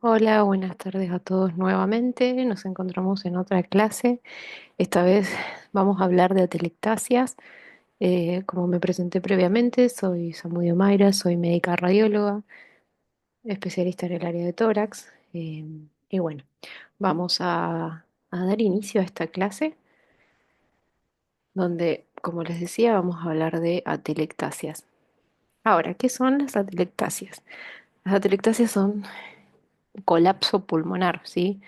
Hola, buenas tardes a todos nuevamente. Nos encontramos en otra clase. Esta vez vamos a hablar de atelectasias. Como me presenté previamente, soy Samudio Mayra, soy médica radióloga, especialista en el área de tórax. Y bueno, vamos a dar inicio a esta clase donde, como les decía, vamos a hablar de atelectasias. Ahora, ¿qué son las atelectasias? Las atelectasias son colapso pulmonar, ¿sí?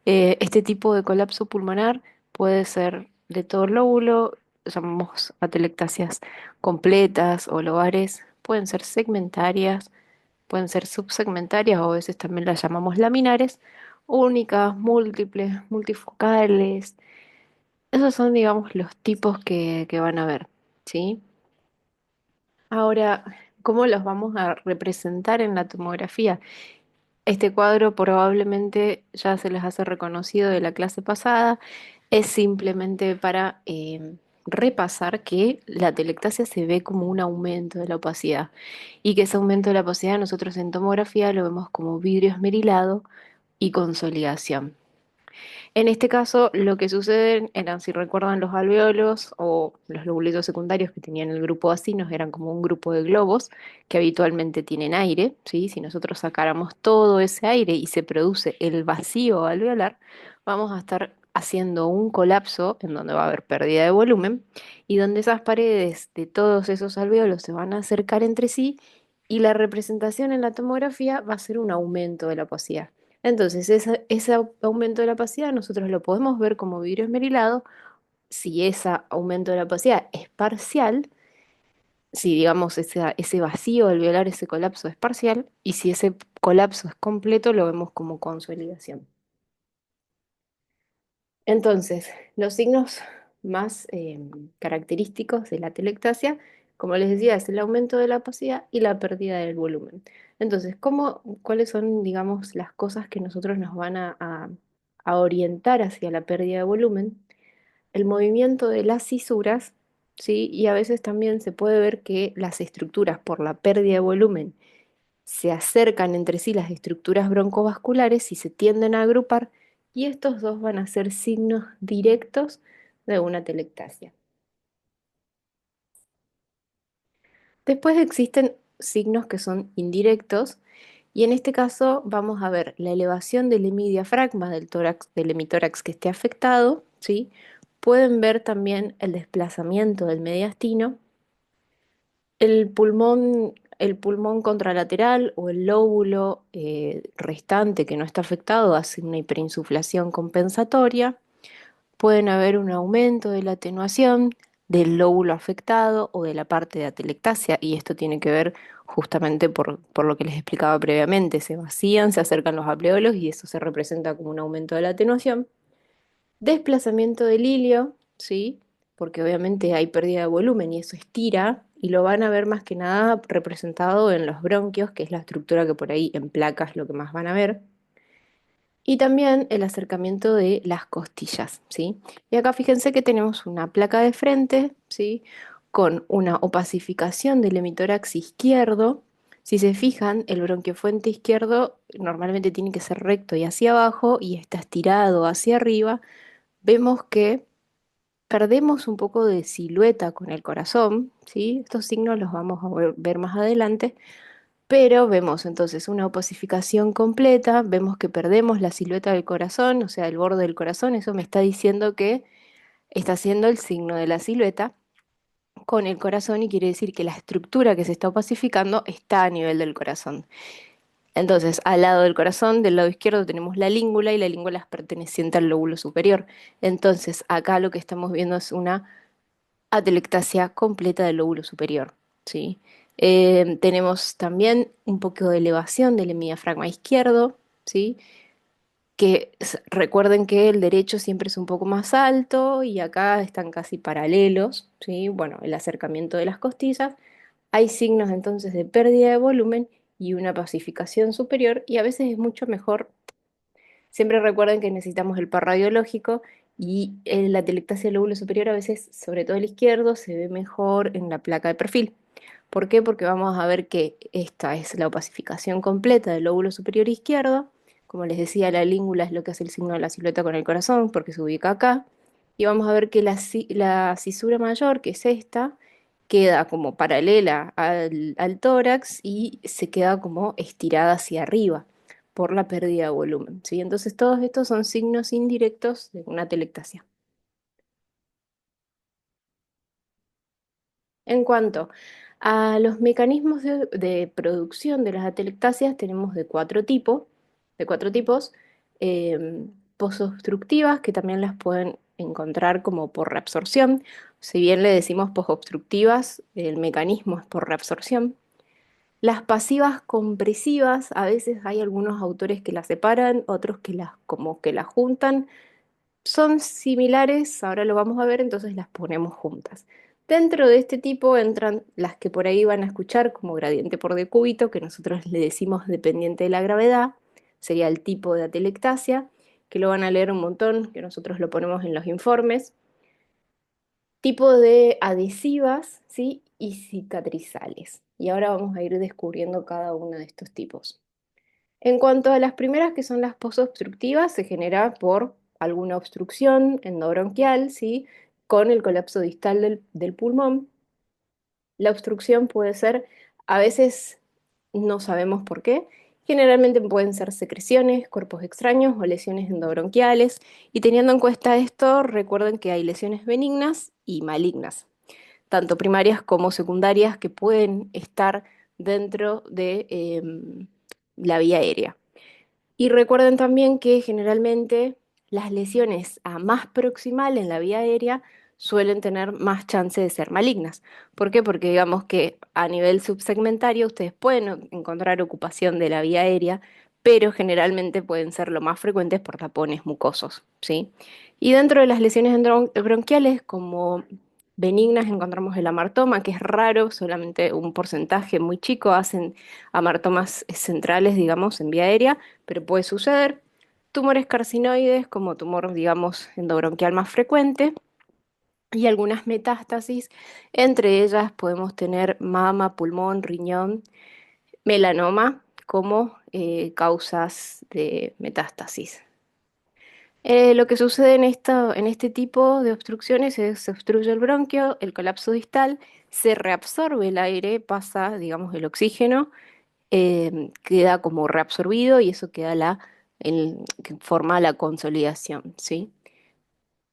Este tipo de colapso pulmonar puede ser de todo el lóbulo, llamamos atelectasias completas o lobares, pueden ser segmentarias, pueden ser subsegmentarias o a veces también las llamamos laminares, únicas, múltiples, multifocales. Esos son, digamos, los tipos que van a ver, ¿sí? Ahora, ¿cómo los vamos a representar en la tomografía? Este cuadro probablemente ya se les hace reconocido de la clase pasada. Es simplemente para repasar que la telectasia se ve como un aumento de la opacidad y que ese aumento de la opacidad nosotros en tomografía lo vemos como vidrio esmerilado y consolidación. En este caso, lo que sucede eran, si recuerdan, los alveolos o los lobulitos secundarios que tenían el grupo de acinos, eran como un grupo de globos que habitualmente tienen aire, ¿sí? Si nosotros sacáramos todo ese aire y se produce el vacío alveolar, vamos a estar haciendo un colapso en donde va a haber pérdida de volumen y donde esas paredes de todos esos alveolos se van a acercar entre sí y la representación en la tomografía va a ser un aumento de la opacidad. Entonces, ese aumento de la opacidad nosotros lo podemos ver como vidrio esmerilado si ese aumento de la opacidad es parcial, si digamos ese vacío alveolar, ese colapso es parcial, y si ese colapso es completo, lo vemos como consolidación. Entonces, los signos más característicos de la telectasia, como les decía, es el aumento de la opacidad y la pérdida del volumen. Entonces, ¿cuáles son, digamos, las cosas que nosotros nos van a orientar hacia la pérdida de volumen? El movimiento de las cisuras, ¿sí? Y a veces también se puede ver que las estructuras, por la pérdida de volumen, se acercan entre sí las estructuras broncovasculares y se tienden a agrupar, y estos dos van a ser signos directos de una telectasia. Después existen signos que son indirectos, y en este caso vamos a ver la elevación del hemidiafragma del tórax, del hemitórax que esté afectado, ¿sí? Pueden ver también el desplazamiento del mediastino. El pulmón contralateral o el lóbulo restante que no está afectado hace una hiperinsuflación compensatoria. Pueden haber un aumento de la atenuación del lóbulo afectado o de la parte de atelectasia, y esto tiene que ver justamente por lo que les explicaba previamente. Se vacían, se acercan los alveolos y eso se representa como un aumento de la atenuación. Desplazamiento del hilio, ¿sí? Porque obviamente hay pérdida de volumen y eso estira, y lo van a ver más que nada representado en los bronquios, que es la estructura que por ahí en placas lo que más van a ver. Y también el acercamiento de las costillas, ¿sí? Y acá fíjense que tenemos una placa de frente, ¿sí? Con una opacificación del hemitórax izquierdo. Si se fijan, el bronquiofuente izquierdo normalmente tiene que ser recto y hacia abajo y está estirado hacia arriba. Vemos que perdemos un poco de silueta con el corazón, ¿sí? Estos signos los vamos a ver más adelante, pero vemos entonces una opasificación completa, vemos que perdemos la silueta del corazón, o sea, el borde del corazón. Eso me está diciendo que está haciendo el signo de la silueta con el corazón y quiere decir que la estructura que se está opasificando está a nivel del corazón. Entonces, al lado del corazón, del lado izquierdo, tenemos la língula, y la língula es perteneciente al lóbulo superior. Entonces, acá lo que estamos viendo es una atelectasia completa del lóbulo superior, ¿sí? Tenemos también un poco de elevación del hemidiafragma izquierdo, ¿sí? Recuerden que el derecho siempre es un poco más alto y acá están casi paralelos, ¿sí? Bueno, el acercamiento de las costillas. Hay signos entonces de pérdida de volumen y una pacificación superior, y a veces es mucho mejor. Siempre recuerden que necesitamos el par radiológico, y la telectasia del lóbulo superior a veces, sobre todo el izquierdo, se ve mejor en la placa de perfil. ¿Por qué? Porque vamos a ver que esta es la opacificación completa del lóbulo superior izquierdo, Como les decía, la língula es lo que hace el signo de la silueta con el corazón, porque se ubica acá. Y vamos a ver que la cisura mayor, que es esta, queda como paralela al tórax y se queda como estirada hacia arriba por la pérdida de volumen, ¿sí? Entonces todos estos son signos indirectos de una atelectasia. En cuanto a los mecanismos de producción de las atelectasias, tenemos de cuatro tipos, eh, posobstructivas, que también las pueden encontrar como por reabsorción. Si bien le decimos posobstructivas, el mecanismo es por reabsorción. Las pasivas compresivas, a veces hay algunos autores que las separan, otros que las como que las juntan, son similares, ahora lo vamos a ver, entonces las ponemos juntas. Dentro de este tipo entran las que por ahí van a escuchar como gradiente por decúbito, que nosotros le decimos dependiente de la gravedad, sería el tipo de atelectasia, que lo van a leer un montón, que nosotros lo ponemos en los informes. Tipo de adhesivas, ¿sí? Y cicatrizales. Y ahora vamos a ir descubriendo cada uno de estos tipos. En cuanto a las primeras, que son las posobstructivas, se genera por alguna obstrucción endobronquial, ¿sí? Con el colapso distal del pulmón. La obstrucción puede ser, a veces no sabemos por qué, generalmente pueden ser secreciones, cuerpos extraños o lesiones endobronquiales. Y teniendo en cuenta esto, recuerden que hay lesiones benignas y malignas, tanto primarias como secundarias, que pueden estar dentro de la vía aérea. Y recuerden también que generalmente las lesiones a más proximal en la vía aérea suelen tener más chance de ser malignas. ¿Por qué? Porque digamos que a nivel subsegmentario ustedes pueden encontrar ocupación de la vía aérea, pero generalmente pueden ser lo más frecuentes por tapones mucosos, ¿sí? Y dentro de las lesiones bronquiales, como benignas, encontramos el amartoma, que es raro, solamente un porcentaje muy chico hacen amartomas centrales, digamos, en vía aérea, pero puede suceder. Tumores carcinoides, como tumor, digamos, endobronquial más frecuente, y algunas metástasis. Entre ellas podemos tener mama, pulmón, riñón, melanoma como causas de metástasis. Lo que sucede en este tipo de obstrucciones es se obstruye el bronquio, el colapso distal, se reabsorbe el aire, pasa, digamos, el oxígeno, queda como reabsorbido y eso queda que forma la consolidación, ¿sí?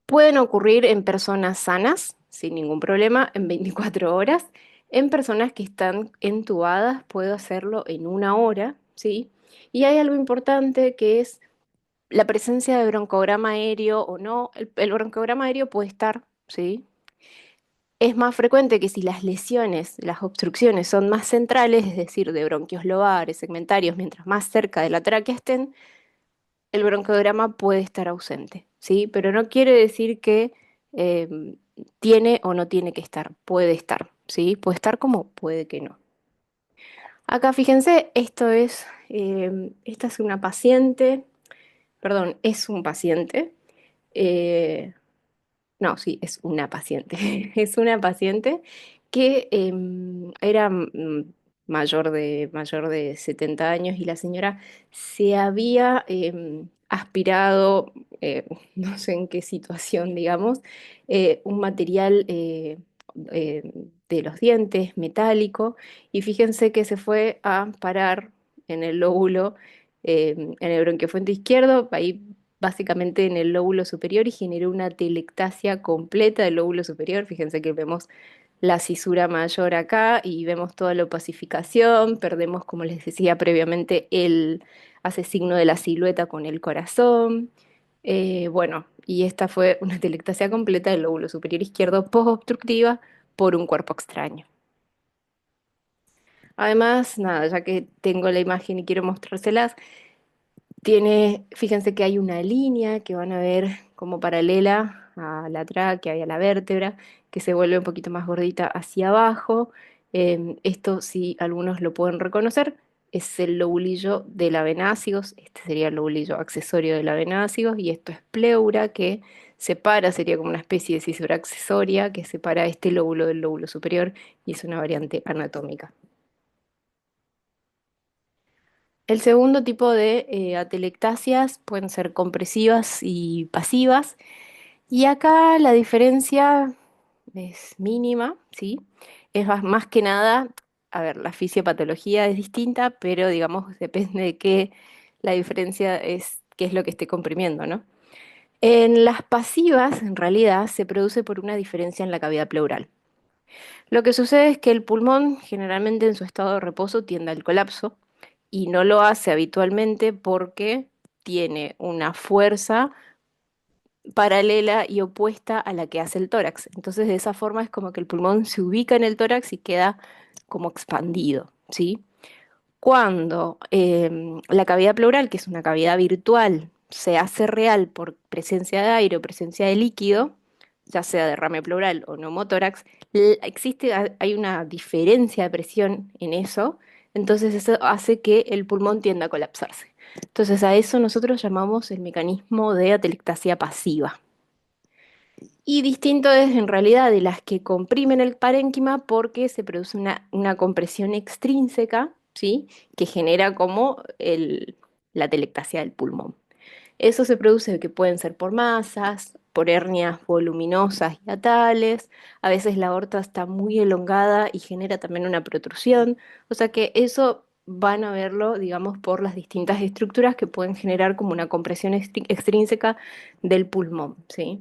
Pueden ocurrir en personas sanas, sin ningún problema, en 24 horas. En personas que están entubadas, puedo hacerlo en una hora, ¿sí? Y hay algo importante que es la presencia de broncograma aéreo o no. El broncograma aéreo puede estar, ¿sí? Es más frecuente que si las lesiones, las obstrucciones son más centrales, es decir, de bronquios lobares, segmentarios, mientras más cerca de la tráquea estén, el broncograma puede estar ausente, ¿sí? Pero no quiere decir que eh, tiene o no tiene que estar, puede estar, ¿sí? Puede estar como puede que no. Acá fíjense, esta es una paciente, perdón, es un paciente. eh, No, sí, es una paciente. Es una paciente que era mayor de 70 años y la señora se había aspirado, no sé en qué situación, digamos, un material eh, de los dientes metálico y fíjense que se fue a parar en el lóbulo, en el bronquiofuente izquierdo, ahí básicamente en el lóbulo superior y generó una telectasia completa del lóbulo superior. Fíjense que vemos la cisura mayor acá y vemos toda la opacificación, perdemos, como les decía previamente, hace signo de la silueta con el corazón. Bueno, y esta fue una telectasia completa del lóbulo superior izquierdo post-obstructiva por un cuerpo extraño. Además, nada, ya que tengo la imagen y quiero mostrárselas, fíjense que hay una línea que van a ver como paralela a la tráquea y a la vértebra, que se vuelve un poquito más gordita hacia abajo. Esto, si algunos lo pueden reconocer, es el lobulillo de la venácigos. Este sería el lobulillo accesorio de la venácigos, y esto es pleura, que separa, sería como una especie de cisura accesoria que separa este lóbulo del lóbulo superior, y es una variante anatómica. El segundo tipo de atelectasias pueden ser compresivas y pasivas. Y acá la diferencia es mínima, ¿sí? Es más que nada, a ver, la fisiopatología es distinta, pero digamos, depende de qué, la diferencia es qué es lo que esté comprimiendo, ¿no? En las pasivas, en realidad, se produce por una diferencia en la cavidad pleural. Lo que sucede es que el pulmón, generalmente en su estado de reposo, tiende al colapso y no lo hace habitualmente porque tiene una fuerza paralela y opuesta a la que hace el tórax. Entonces, de esa forma es como que el pulmón se ubica en el tórax y queda como expandido, ¿sí? Cuando la cavidad pleural, que es una cavidad virtual, se hace real por presencia de aire o presencia de líquido, ya sea derrame pleural o neumotórax, hay una diferencia de presión en eso, entonces eso hace que el pulmón tienda a colapsarse. Entonces a eso nosotros llamamos el mecanismo de atelectasia pasiva. Y distinto es en realidad de las que comprimen el parénquima porque se produce una compresión extrínseca, ¿sí? Que genera como la telectasia del pulmón. Eso se produce que pueden ser por masas, por hernias voluminosas y atales, a veces la aorta está muy elongada y genera también una protrusión, o sea que eso van a verlo, digamos, por las distintas estructuras que pueden generar como una compresión extrínseca del pulmón, ¿sí?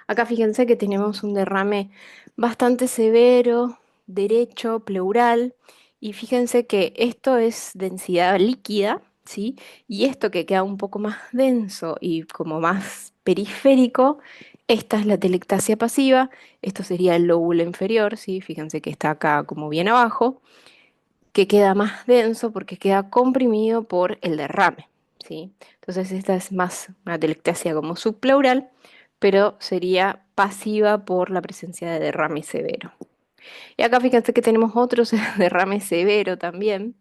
Acá fíjense que tenemos un derrame bastante severo, derecho, pleural, y fíjense que esto es densidad líquida, ¿sí? Y esto que queda un poco más denso y como más periférico, esta es la telectasia pasiva, esto sería el lóbulo inferior, ¿sí? Fíjense que está acá como bien abajo, que queda más denso porque queda comprimido por el derrame, ¿sí? Entonces esta es más una telectasia como subpleural, pero sería pasiva por la presencia de derrame severo. Y acá fíjense que tenemos otros derrame severo también,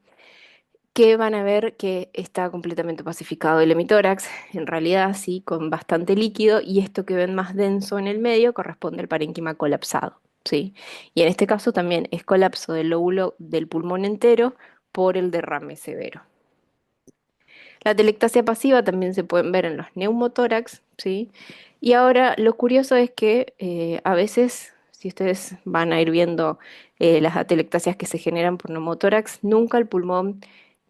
que van a ver que está completamente pacificado el hemitórax, en realidad sí, con bastante líquido, y esto que ven más denso en el medio corresponde al parénquima colapsado, ¿sí? Y en este caso también es colapso del lóbulo del pulmón entero por el derrame severo. La telectasia pasiva también se pueden ver en los neumotórax, ¿sí? Y ahora lo curioso es que a veces, si ustedes van a ir viendo las atelectasias que se generan por neumotórax, nunca el pulmón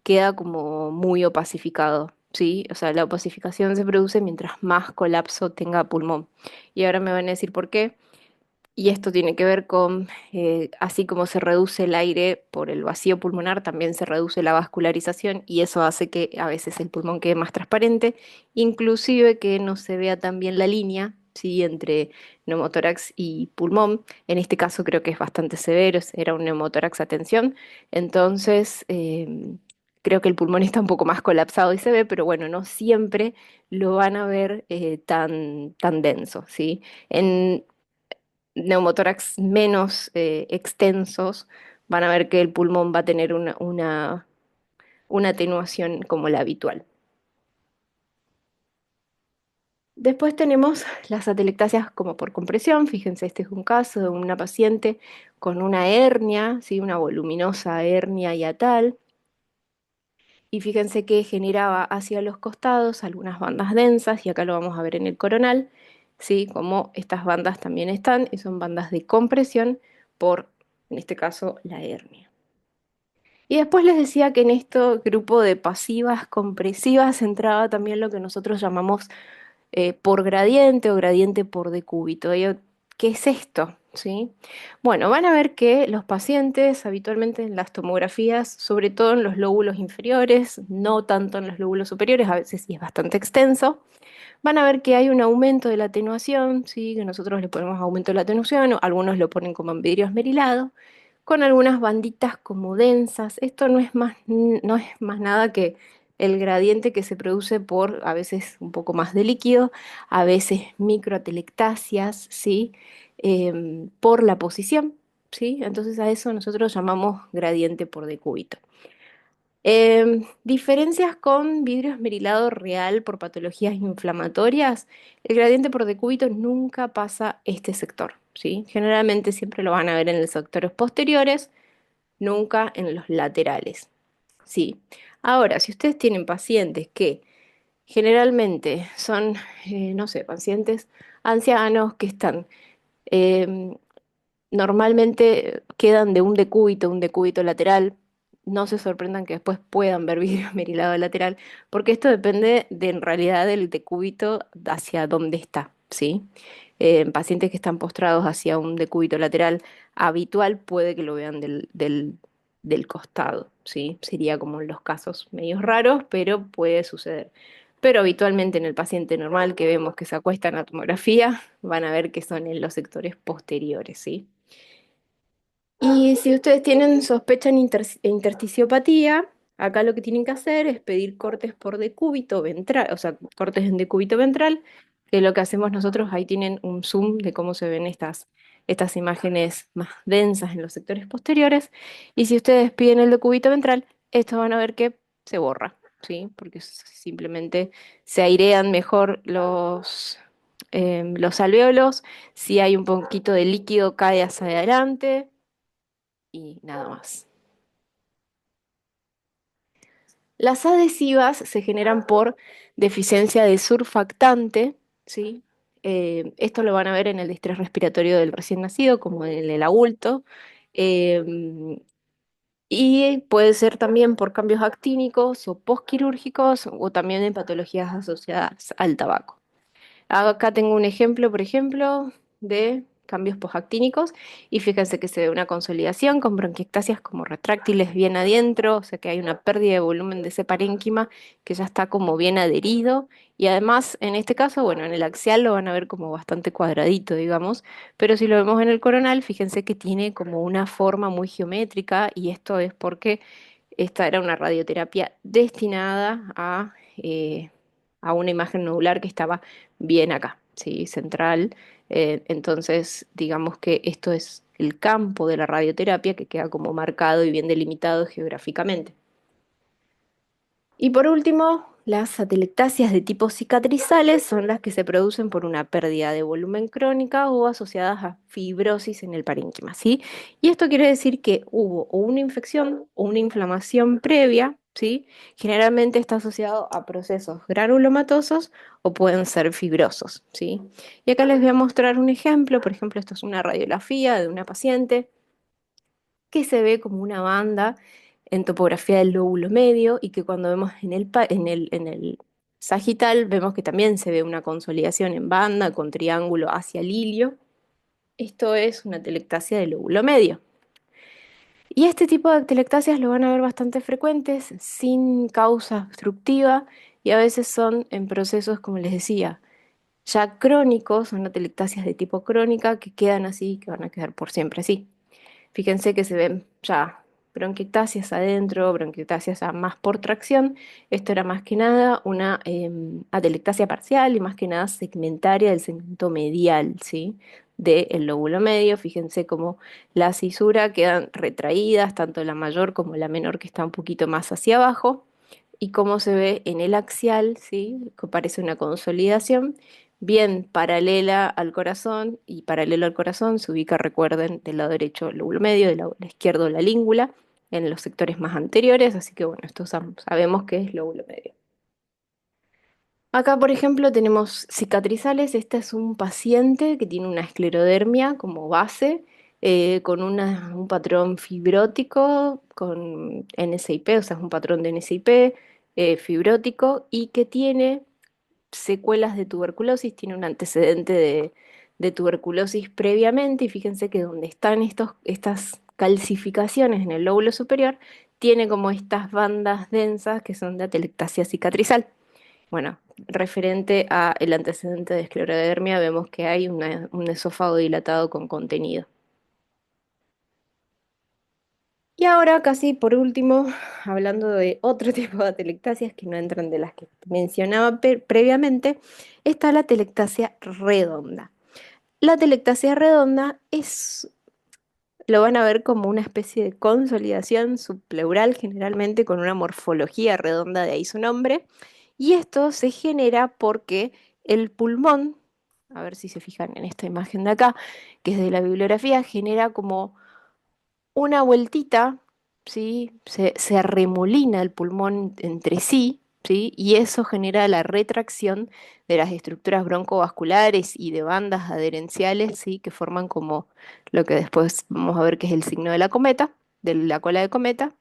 queda como muy opacificado, ¿sí? O sea, la opacificación se produce mientras más colapso tenga pulmón. Y ahora me van a decir por qué. Y esto tiene que ver con, así como se reduce el aire por el vacío pulmonar, también se reduce la vascularización y eso hace que a veces el pulmón quede más transparente, inclusive que no se vea tan bien la línea, ¿sí? Entre neumotórax y pulmón. En este caso creo que es bastante severo, era un neumotórax a tensión, entonces creo que el pulmón está un poco más colapsado y se ve, pero bueno, no siempre lo van a ver tan denso, ¿sí? En neumotórax menos extensos, van a ver que el pulmón va a tener una atenuación como la habitual. Después tenemos las atelectasias como por compresión. Fíjense, este es un caso de una paciente con una hernia, ¿sí? Una voluminosa hernia hiatal. Y fíjense que generaba hacia los costados algunas bandas densas, y acá lo vamos a ver en el coronal, ¿sí? Como estas bandas también están, y son bandas de compresión por, en este caso, la hernia. Y después les decía que en este grupo de pasivas compresivas entraba también lo que nosotros llamamos por gradiente o gradiente por decúbito. ¿Qué es esto? ¿Sí? Bueno, van a ver que los pacientes habitualmente en las tomografías, sobre todo en los lóbulos inferiores, no tanto en los lóbulos superiores, a veces sí es bastante extenso, van a ver que hay un aumento de la atenuación, ¿sí? Que nosotros le ponemos aumento de la atenuación, o algunos lo ponen como en vidrio esmerilado, con algunas banditas como densas. Esto no es más nada que el gradiente que se produce por a veces un poco más de líquido, a veces microatelectasias, ¿sí? Por la posición, ¿sí? Entonces a eso nosotros llamamos gradiente por decúbito. Diferencias con vidrio esmerilado real por patologías inflamatorias. El gradiente por decúbito nunca pasa este sector, ¿sí? Generalmente siempre lo van a ver en los sectores posteriores, nunca en los laterales. Sí. Ahora, si ustedes tienen pacientes que generalmente son, no sé, pacientes ancianos que están em, normalmente quedan de un decúbito lateral. No se sorprendan que después puedan ver vidrio esmerilado lateral, porque esto depende de en realidad del decúbito hacia dónde está, ¿sí? En pacientes que están postrados hacia un decúbito lateral habitual puede que lo vean del costado, ¿sí? Sería como en los casos medios raros, pero puede suceder. Pero habitualmente en el paciente normal que vemos que se acuesta en la tomografía, van a ver que son en los sectores posteriores, ¿sí? Y si ustedes tienen sospecha en intersticiopatía, acá lo que tienen que hacer es pedir cortes por decúbito ventral, o sea, cortes en decúbito ventral, que lo que hacemos nosotros, ahí tienen un zoom de cómo se ven estas imágenes más densas en los sectores posteriores. Y si ustedes piden el decúbito ventral, estos van a ver que se borra, ¿sí? Porque simplemente se airean mejor los alvéolos. Si hay un poquito de líquido, cae hacia adelante y nada más. Las adhesivas se generan por deficiencia de surfactante, ¿sí? Esto lo van a ver en el distrés respiratorio del recién nacido, como en el adulto. Eh, y puede ser también por cambios actínicos o postquirúrgicos o también en patologías asociadas al tabaco. Acá tengo un ejemplo, por ejemplo, de cambios posactínicos y fíjense que se ve una consolidación con bronquiectasias como retráctiles bien adentro, o sea que hay una pérdida de volumen de ese parénquima que ya está como bien adherido y además en este caso, bueno, en el axial lo van a ver como bastante cuadradito, digamos, pero si lo vemos en el coronal, fíjense que tiene como una forma muy geométrica y esto es porque esta era una radioterapia destinada a una imagen nodular que estaba bien acá, ¿sí? Central. Entonces, digamos que esto es el campo de la radioterapia que queda como marcado y bien delimitado geográficamente. Y por último, las atelectasias de tipo cicatrizales son las que se producen por una pérdida de volumen crónica o asociadas a fibrosis en el parénquima, ¿sí? Y esto quiere decir que hubo o una infección o una inflamación previa, ¿sí? Generalmente está asociado a procesos granulomatosos o pueden ser fibrosos, ¿sí? Y acá les voy a mostrar un ejemplo, por ejemplo, esto es una radiografía de una paciente que se ve como una banda en topografía del lóbulo medio y que cuando vemos en el sagital vemos que también se ve una consolidación en banda con triángulo hacia el ilio. Esto es una telectasia del lóbulo medio. Y este tipo de telectasias lo van a ver bastante frecuentes, sin causa obstructiva y a veces son en procesos, como les decía, ya crónicos, son atelectasias de tipo crónica que quedan así, que van a quedar por siempre así. Fíjense que se ven ya bronquiectasias adentro, bronquiectasias más por tracción. Esto era más que nada una atelectasia parcial y más que nada segmentaria del segmento medial, ¿sí? Del lóbulo medio. Fíjense cómo la cisura quedan retraídas, tanto la mayor como la menor que está un poquito más hacia abajo y cómo se ve en el axial, ¿sí? Que parece una consolidación, bien paralela al corazón y paralelo al corazón se ubica, recuerden, del lado derecho el lóbulo medio, del lado izquierdo la língula, en los sectores más anteriores, así que bueno, esto sabemos que es lóbulo medio. Acá, por ejemplo, tenemos cicatrizales. Este es un paciente que tiene una esclerodermia como base, con un patrón fibrótico, con NSIP, o sea, es un patrón de NSIP fibrótico y que tiene secuelas de tuberculosis, tiene un antecedente de tuberculosis previamente y fíjense que donde están estas calcificaciones en el lóbulo superior, tiene como estas bandas densas que son de atelectasia cicatrizal. Bueno, referente a el antecedente de esclerodermia, vemos que hay un esófago dilatado con contenido. Y ahora, casi por último, hablando de otro tipo de atelectasias que no entran de las que mencionaba previamente, está la atelectasia redonda. La atelectasia redonda lo van a ver como una especie de consolidación subpleural, generalmente con una morfología redonda, de ahí su nombre, y esto se genera porque el pulmón, a ver si se fijan en esta imagen de acá, que es de la bibliografía, genera como una vueltita ¿sí? Se arremolina el pulmón entre sí, ¿sí? Y eso genera la retracción de las estructuras broncovasculares y de bandas adherenciales, ¿sí? Que forman como lo que después vamos a ver que es el signo de la cometa, de la cola de cometa,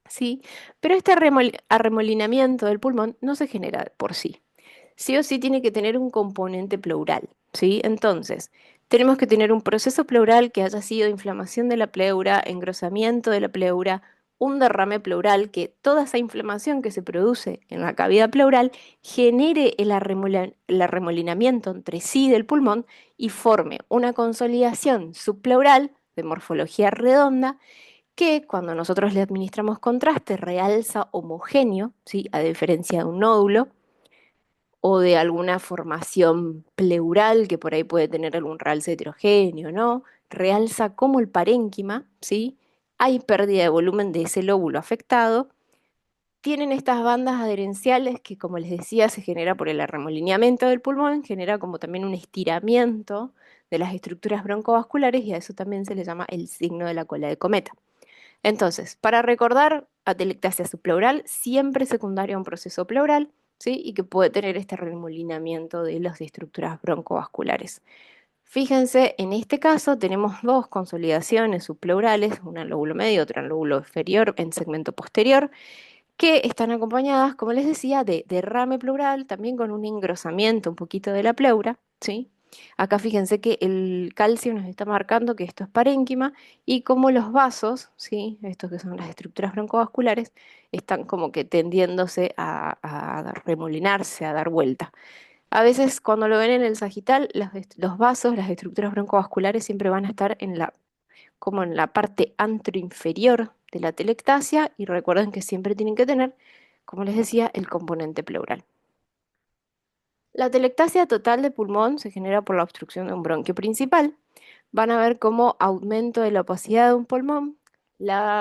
¿sí? Pero este arremolinamiento del pulmón no se genera por sí. Sí o sí tiene que tener un componente pleural, ¿sí? Entonces, tenemos que tener un proceso pleural que haya sido inflamación de la pleura, engrosamiento de la pleura, un derrame pleural, que toda esa inflamación que se produce en la cavidad pleural genere el arremolinamiento entre sí del pulmón y forme una consolidación subpleural de morfología redonda que cuando nosotros le administramos contraste realza homogéneo, ¿sí? A diferencia de un nódulo o de alguna formación pleural que por ahí puede tener algún realce heterogéneo, ¿no? Realza como el parénquima, ¿sí? Hay pérdida de volumen de ese lóbulo afectado. Tienen estas bandas adherenciales que, como les decía, se genera por el arremolineamiento del pulmón, genera como también un estiramiento de las estructuras broncovasculares y a eso también se le llama el signo de la cola de cometa. Entonces, para recordar, atelectasia subpleural, siempre secundaria a un proceso pleural, ¿sí? Y que puede tener este remolinamiento de las estructuras broncovasculares. Fíjense, en este caso tenemos dos consolidaciones subpleurales, una en lóbulo medio, otra en lóbulo inferior, en segmento posterior, que están acompañadas, como les decía, de derrame pleural, también con un engrosamiento un poquito de la pleura, ¿sí? Acá fíjense que el calcio nos está marcando que esto es parénquima y como los vasos, ¿sí? Estos que son las estructuras broncovasculares, están como que tendiéndose a remolinarse, a dar vuelta. A veces cuando lo ven en el sagital, los vasos, las estructuras broncovasculares siempre van a estar como en la parte antroinferior de la telectasia y recuerden que siempre tienen que tener, como les decía, el componente pleural. La telectasia total de pulmón se genera por la obstrucción de un bronquio principal. Van a ver cómo aumento de la opacidad de un pulmón,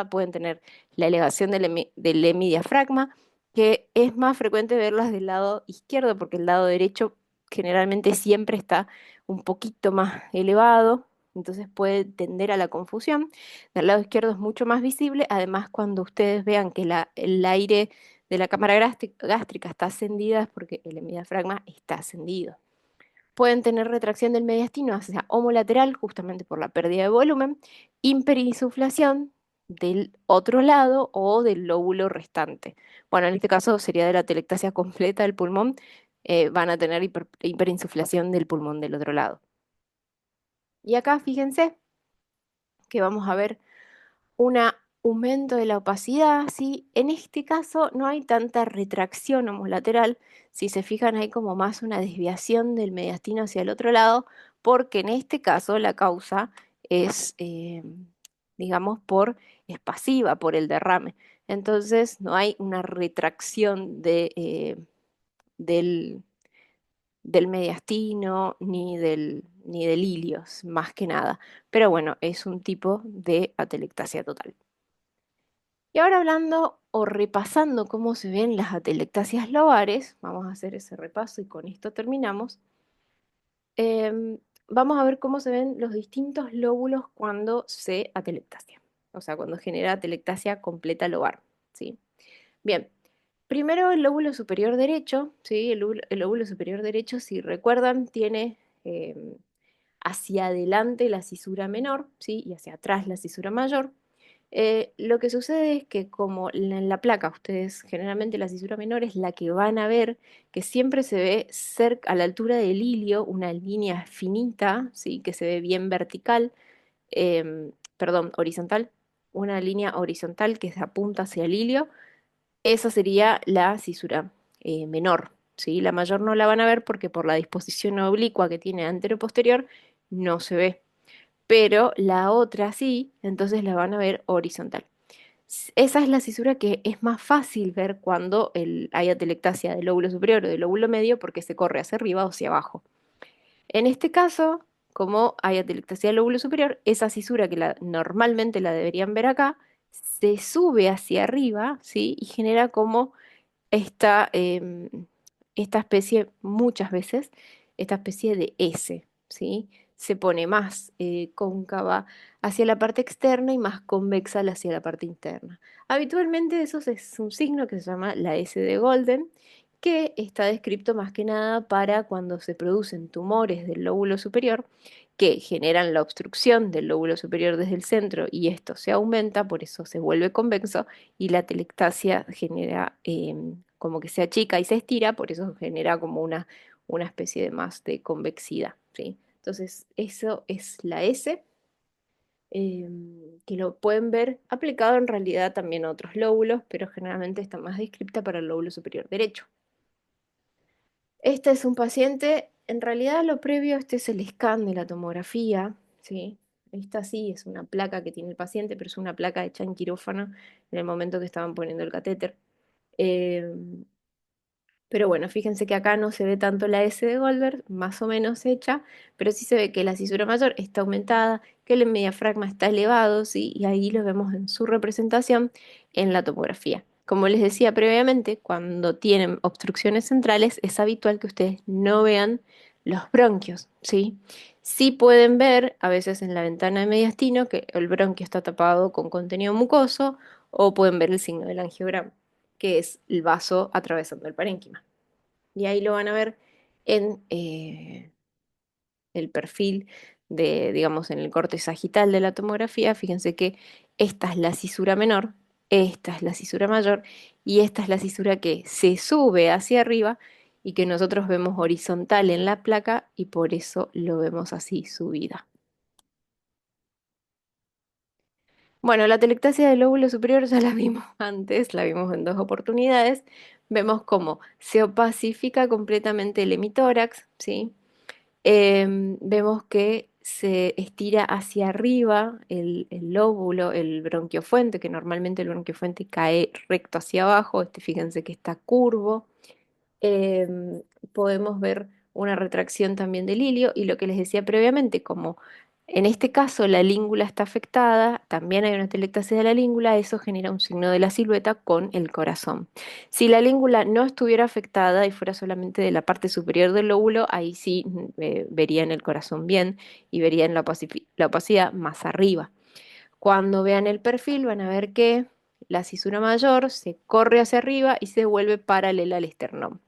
pueden tener la elevación del hemidiafragma, que es más frecuente verlas del lado izquierdo, porque el lado derecho generalmente siempre está un poquito más elevado, entonces puede tender a la confusión. Del lado izquierdo es mucho más visible, además cuando ustedes vean que el aire de la cámara gástrica está ascendida es porque el hemidiafragma está ascendido. Pueden tener retracción del mediastino hacia homolateral, justamente por la pérdida de volumen, hiperinsuflación del otro lado o del lóbulo restante. Bueno, en este caso sería de la telectasia completa del pulmón, van a tener hiperinsuflación del pulmón del otro lado. Y acá fíjense que vamos a ver un aumento de la opacidad, ¿sí? En este caso no hay tanta retracción homolateral, si se fijan hay como más una desviación del mediastino hacia el otro lado, porque en este caso la causa es, digamos, es pasiva por el derrame. Entonces no hay una retracción del, del mediastino ni del ilios, más que nada. Pero bueno, es un tipo de atelectasia total. Y ahora hablando o repasando cómo se ven las atelectasias lobares, vamos a hacer ese repaso y con esto terminamos. Vamos a ver cómo se ven los distintos lóbulos cuando se atelectasia, o sea, cuando genera atelectasia completa lobar, ¿sí? Bien, primero el lóbulo superior derecho, ¿sí? El lóbulo superior derecho, si recuerdan, tiene hacia adelante la cisura menor, ¿sí? Y hacia atrás la cisura mayor. Lo que sucede es que como en la placa, ustedes generalmente la cisura menor es la que van a ver, que siempre se ve cerca, a la altura del ilio, una línea finita, ¿sí? Que se ve bien vertical, perdón, horizontal, una línea horizontal que se apunta hacia el ilio, esa sería la cisura menor, ¿sí? La mayor no la van a ver porque por la disposición oblicua que tiene antero-posterior no se ve, pero la otra sí, entonces la van a ver horizontal. Esa es la cisura que es más fácil ver cuando hay atelectasia del lóbulo superior o del lóbulo medio porque se corre hacia arriba o hacia abajo. En este caso, como hay atelectasia del lóbulo superior, esa cisura que normalmente la deberían ver acá, se sube hacia arriba, ¿sí? Y genera como esta especie, muchas veces, esta especie de S, ¿sí? se pone más cóncava hacia la parte externa y más convexa hacia la parte interna. Habitualmente eso es un signo que se llama la S de Golden, que está descrito más que nada para cuando se producen tumores del lóbulo superior que generan la obstrucción del lóbulo superior desde el centro y esto se aumenta, por eso se vuelve convexo y la telectasia genera como que se achica y se estira, por eso genera como una especie de más de convexidad, ¿sí? Entonces, eso es la S, que lo pueden ver aplicado en realidad también a otros lóbulos, pero generalmente está más descripta para el lóbulo superior derecho. Este es un paciente, en realidad lo previo, este es el scan de la tomografía, ¿sí? Esta sí es una placa que tiene el paciente, pero es una placa hecha en quirófano en el momento que estaban poniendo el catéter. Eh, pero bueno, fíjense que acá no se ve tanto la S de Goldberg, más o menos hecha, pero sí se ve que la cisura mayor está aumentada, que el diafragma está elevado, ¿sí? Y ahí lo vemos en su representación en la tomografía. Como les decía previamente, cuando tienen obstrucciones centrales es habitual que ustedes no vean los bronquios, ¿sí? Sí pueden ver a veces en la ventana de mediastino que el bronquio está tapado con contenido mucoso o pueden ver el signo del angiograma, que es el vaso atravesando el parénquima. Y ahí lo van a ver en el perfil de, digamos, en el corte sagital de la tomografía. Fíjense que esta es la cisura menor, esta es la cisura mayor y esta es la cisura que se sube hacia arriba y que nosotros vemos horizontal en la placa y por eso lo vemos así subida. Bueno, la telectasia del lóbulo superior ya la vimos antes, la vimos en dos oportunidades. Vemos cómo se opacifica completamente el hemitórax, ¿sí? Vemos que se estira hacia arriba el lóbulo, el bronquiofuente, que normalmente el bronquiofuente cae recto hacia abajo, este fíjense que está curvo. Em, Podemos ver una retracción también del ilio y lo que les decía previamente, como en este caso la língula está afectada, también hay una telectasia de la língula, eso genera un signo de la silueta con el corazón. Si la língula no estuviera afectada y fuera solamente de la parte superior del lóbulo, ahí sí verían el corazón bien y verían la opacidad más arriba. Cuando vean el perfil van a ver que la cisura mayor se corre hacia arriba y se vuelve paralela al esternón.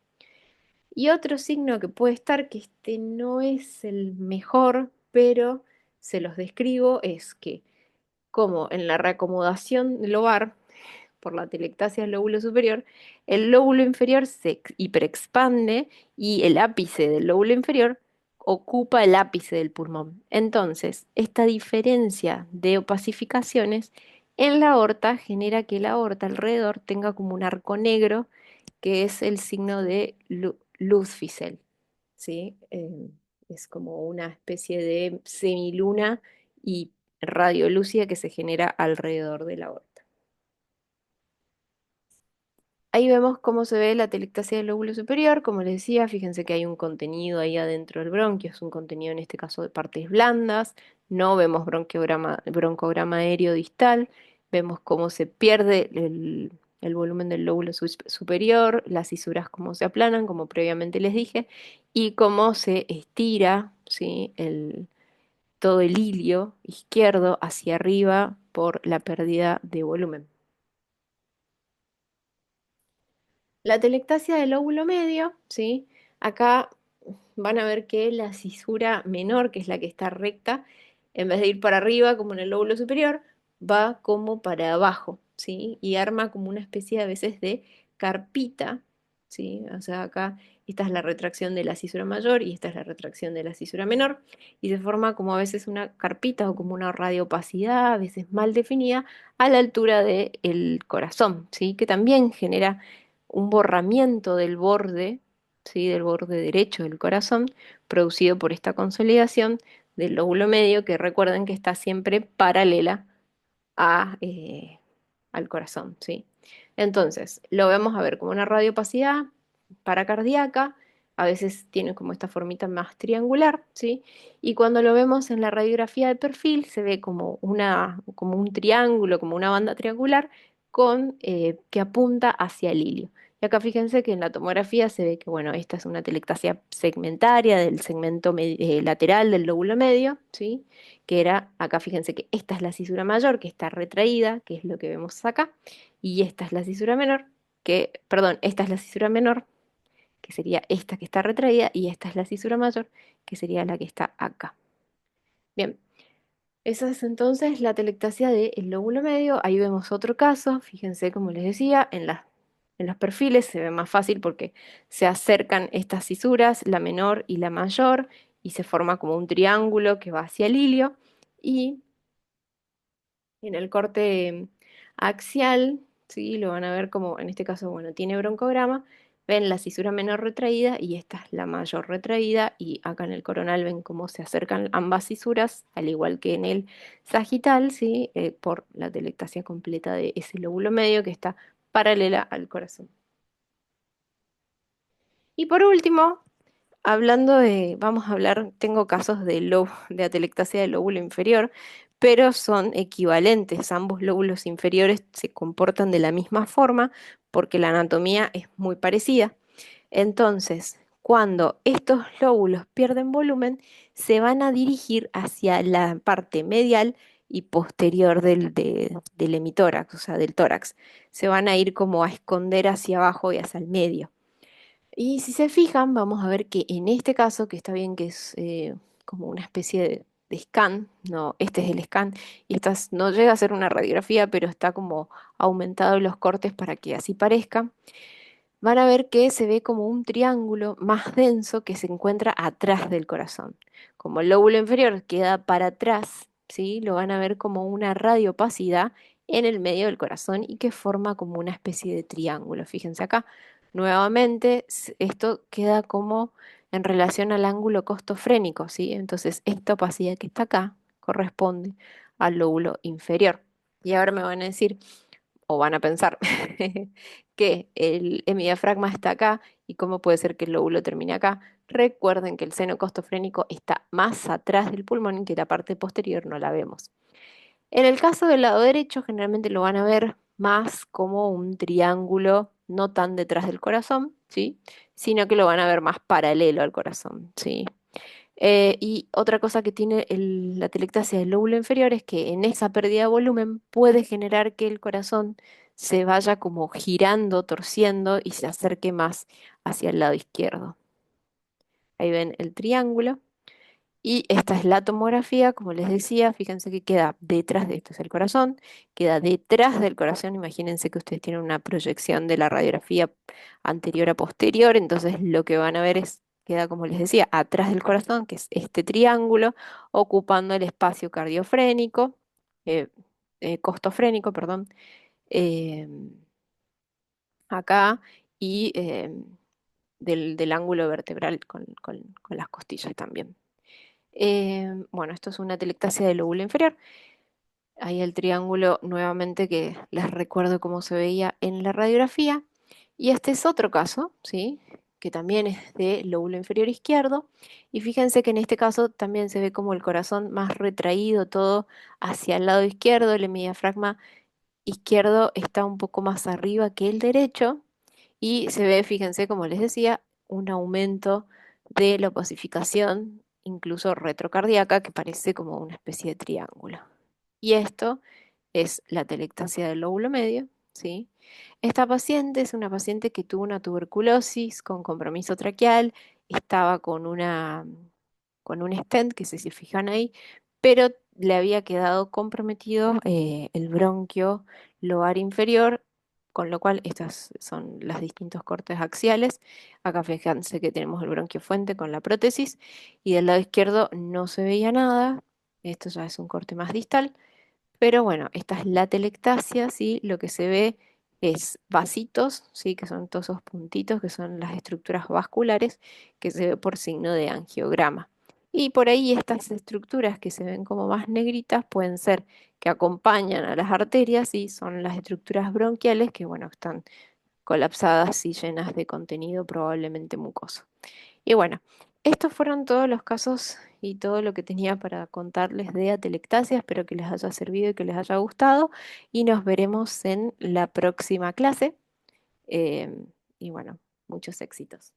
Y otro signo que puede estar, que este no es el mejor, pero se los describo, es que como en la reacomodación lobar, por la telectasia del lóbulo superior, el lóbulo inferior se hiperexpande y el ápice del lóbulo inferior ocupa el ápice del pulmón. Entonces, esta diferencia de opacificaciones en la aorta genera que la aorta alrededor tenga como un arco negro que es el signo de Luzfizel, ¿sí? Es como una especie de semiluna y radiolúcida que se genera alrededor de la aorta. Ahí vemos cómo se ve la telectasia del lóbulo superior. Como les decía, fíjense que hay un contenido ahí adentro del bronquio, es un contenido en este caso de partes blandas. No vemos broncograma aéreo distal. Vemos cómo se pierde el volumen del lóbulo superior, las cisuras cómo se aplanan, como previamente les dije, y cómo se estira, ¿sí? Todo el ilio izquierdo hacia arriba por la pérdida de volumen. La telectasia del lóbulo medio, ¿sí? Acá van a ver que la cisura menor, que es la que está recta, en vez de ir para arriba como en el lóbulo superior, va como para abajo, ¿sí? Y arma como una especie a veces de carpita, ¿sí? O sea, acá esta es la retracción de la cisura mayor y esta es la retracción de la cisura menor, y se forma como a veces una carpita o como una radiopacidad, a veces mal definida, a la altura del corazón, ¿sí? Que también genera un borramiento del borde, ¿sí? Del borde derecho del corazón, producido por esta consolidación del lóbulo medio, que recuerden que está siempre paralela a, al corazón, ¿sí? Entonces, lo vamos a ver como una radiopacidad paracardíaca, a veces tiene como esta formita más triangular, ¿sí? Y cuando lo vemos en la radiografía de perfil, se ve como como un triángulo, como una banda triangular, que apunta hacia el ilio. Y acá fíjense que en la tomografía se ve que, bueno, esta es una telectasia segmentaria del segmento lateral del lóbulo medio, ¿sí? Que era, acá fíjense que esta es la cisura mayor, que está retraída, que es lo que vemos acá, y esta es la cisura menor, perdón, esta es la cisura menor, que sería esta que está retraída, y esta es la cisura mayor, que sería la que está acá. Bien, esa es entonces la telectasia del lóbulo medio. Ahí vemos otro caso. Fíjense, como les decía, en los perfiles se ve más fácil porque se acercan estas cisuras, la menor y la mayor, y se forma como un triángulo que va hacia el ilio. Y en el corte axial, ¿sí? Lo van a ver como, en este caso, bueno, tiene broncograma. Ven la cisura menor retraída y esta es la mayor retraída. Y acá en el coronal ven cómo se acercan ambas cisuras, al igual que en el sagital, ¿sí? Por la telectasia completa de ese lóbulo medio que está paralela al corazón. Y por último, vamos a hablar, tengo casos de atelectasia del lóbulo inferior, pero son equivalentes. Ambos lóbulos inferiores se comportan de la misma forma porque la anatomía es muy parecida. Entonces, cuando estos lóbulos pierden volumen, se van a dirigir hacia la parte medial y posterior del hemitórax, o sea, del tórax. Se van a ir como a esconder hacia abajo y hacia el medio. Y si se fijan, vamos a ver que en este caso, que está bien que es como una especie de scan, no, este es el scan, y no llega a ser una radiografía, pero está como aumentado los cortes para que así parezca, van a ver que se ve como un triángulo más denso que se encuentra atrás del corazón. Como el lóbulo inferior queda para atrás, ¿sí? Lo van a ver como una radiopacidad en el medio del corazón y que forma como una especie de triángulo. Fíjense acá, nuevamente esto queda como en relación al ángulo costofrénico, ¿sí? Entonces esta opacidad que está acá corresponde al lóbulo inferior. Y ahora me van a decir, o van a pensar que el hemidiafragma está acá y cómo puede ser que el lóbulo termine acá. Recuerden que el seno costofrénico está más atrás del pulmón y que la parte posterior no la vemos. En el caso del lado derecho, generalmente lo van a ver más como un triángulo, no tan detrás del corazón, ¿sí? Sino que lo van a ver más paralelo al corazón, ¿sí? Y otra cosa que tiene la telectasia del lóbulo inferior es que en esa pérdida de volumen puede generar que el corazón se vaya como girando, torciendo y se acerque más hacia el lado izquierdo. Ahí ven el triángulo. Y esta es la tomografía, como les decía, fíjense que queda detrás de esto, es el corazón, queda detrás del corazón, imagínense que ustedes tienen una proyección de la radiografía anterior a posterior, entonces lo que van a ver queda como les decía, atrás del corazón, que es este triángulo, ocupando el espacio cardiofrénico, eh, costofrénico, perdón, eh, acá, y del ángulo vertebral con las costillas también. Bueno, esto es una telectasia del lóbulo inferior. Ahí el triángulo nuevamente que les recuerdo cómo se veía en la radiografía. Y este es otro caso, ¿sí? Que también es de lóbulo inferior izquierdo. Y fíjense que en este caso también se ve como el corazón más retraído, todo hacia el lado izquierdo. El hemidiafragma izquierdo está un poco más arriba que el derecho. Y se ve, fíjense, como les decía, un aumento de la osificación, incluso retrocardíaca, que parece como una especie de triángulo. Y esto es la telectasia del lóbulo medio, ¿sí? Esta paciente es una paciente que tuvo una tuberculosis con compromiso traqueal, estaba con un stent, que se fijan ahí, pero le había quedado comprometido el bronquio lobar inferior, con lo cual estas son las distintos cortes axiales. Acá fíjense que tenemos el bronquio fuente con la prótesis y del lado izquierdo no se veía nada. Esto ya es un corte más distal. Pero bueno, esta es la telectasia, ¿sí? Lo que se ve es vasitos, ¿sí? Que son todos esos puntitos, que son las estructuras vasculares, que se ve por signo de angiograma. Y por ahí estas estructuras que se ven como más negritas pueden ser que acompañan a las arterias y son las estructuras bronquiales que, bueno, están colapsadas y llenas de contenido probablemente mucoso. Y bueno, estos fueron todos los casos y todo lo que tenía para contarles de atelectasia. Espero que les haya servido y que les haya gustado. Y nos veremos en la próxima clase. y bueno, muchos éxitos.